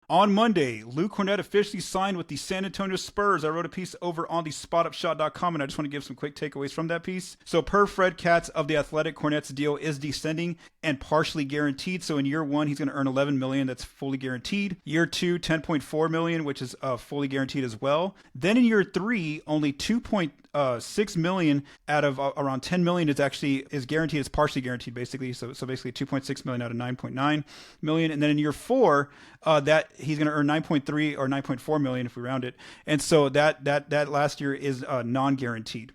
On Monday, Luke Kornet officially signed with the San Antonio Spurs. I wrote a piece over on the spotupshot.com, and I just want to give some quick takeaways from that piece. So per Fred Katz of The Athletic, Kornet's deal is descending and partially guaranteed. So in year one, he's going to earn $11 million. That's fully guaranteed. Year two, $10.4 million, which is fully guaranteed as well. Then in year three, only $2.6 million out of around $10 million is guaranteed. It's partially guaranteed, basically. So basically $2.6 million out of $9.9 million. And then in year four, that he's going to earn 9.3 or 9.4 million if we round it. And so that last year is non-guaranteed.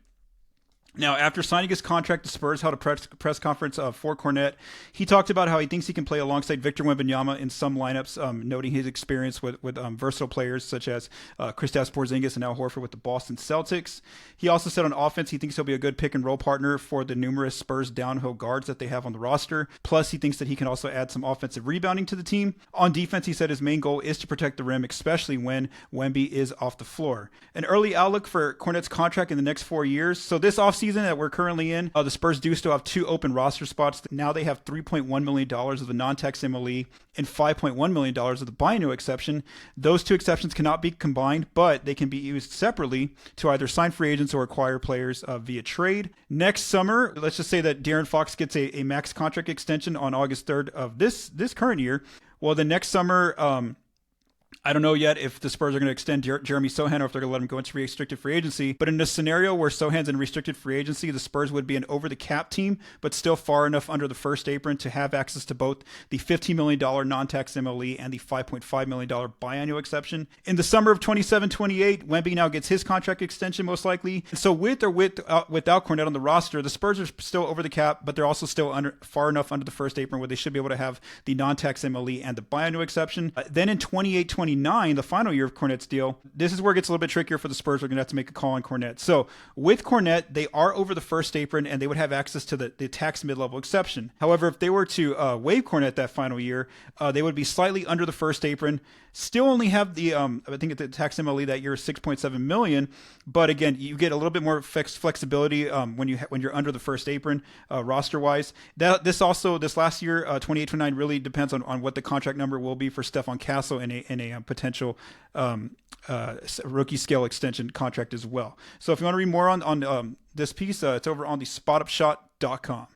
Now, after signing his contract, the Spurs held a press conference for Kornet. He talked about how he thinks he can play alongside Victor Wembanyama in some lineups, noting his experience with versatile players such as Kristaps Porzingis and Al Horford with the Boston Celtics. He also said on offense he thinks he'll be a good pick and roll partner for the numerous Spurs downhill guards that they have on the roster. Plus, he thinks that he can also add some offensive rebounding to the team. On defense, he said his main goal is to protect the rim, especially when Wemby is off the floor. An early outlook for Kornet's contract in the next 4 years. So this offseason that we're currently in, the Spurs do still have 2 open roster spots. Now they have $3.1 million of the non-tax MLE and $5.1 million of the biennial exception. Those two exceptions cannot be combined, but they can be used separately to either sign free agents or acquire players via trade. Next summer, let's just say that De'Aaron Fox gets a max contract extension on August 3rd of this current year. Well, the next summer, I don't know yet if the Spurs are going to extend Jeremy Sohan or if they're going to let him go into restricted free agency. But in a scenario where Sohan's in restricted free agency, the Spurs would be an over-the-cap team, but still far enough under the first apron to have access to both the $15 million non-tax MLE and the $5.5 million biannual exception. In the summer of 27-28, Wemby now gets his contract extension most likely. So with or without Kornet on the roster, the Spurs are still over the cap, but they're also still far enough under the first apron where they should be able to have the non-tax MLE and the biannual exception. Then in 28-29, the final year of Kornet's deal, this is where it gets a little bit trickier for the Spurs. We're going to have to make a call on Kornet. So with Kornet, they are over the first apron and they would have access to the tax mid-level exception. However, if they were to waive Kornet that final year, they would be slightly under the first apron, still only have the, I think the tax MLE that year is $6.7 million. But again, you get a little bit more flexibility when you're under the first apron roster-wise. This last year, 28-29, really depends on what the contract number will be for Stephon Castle in a potential rookie scale extension contract as well. So if you want to read more on this piece, it's over on the spotupshot.com.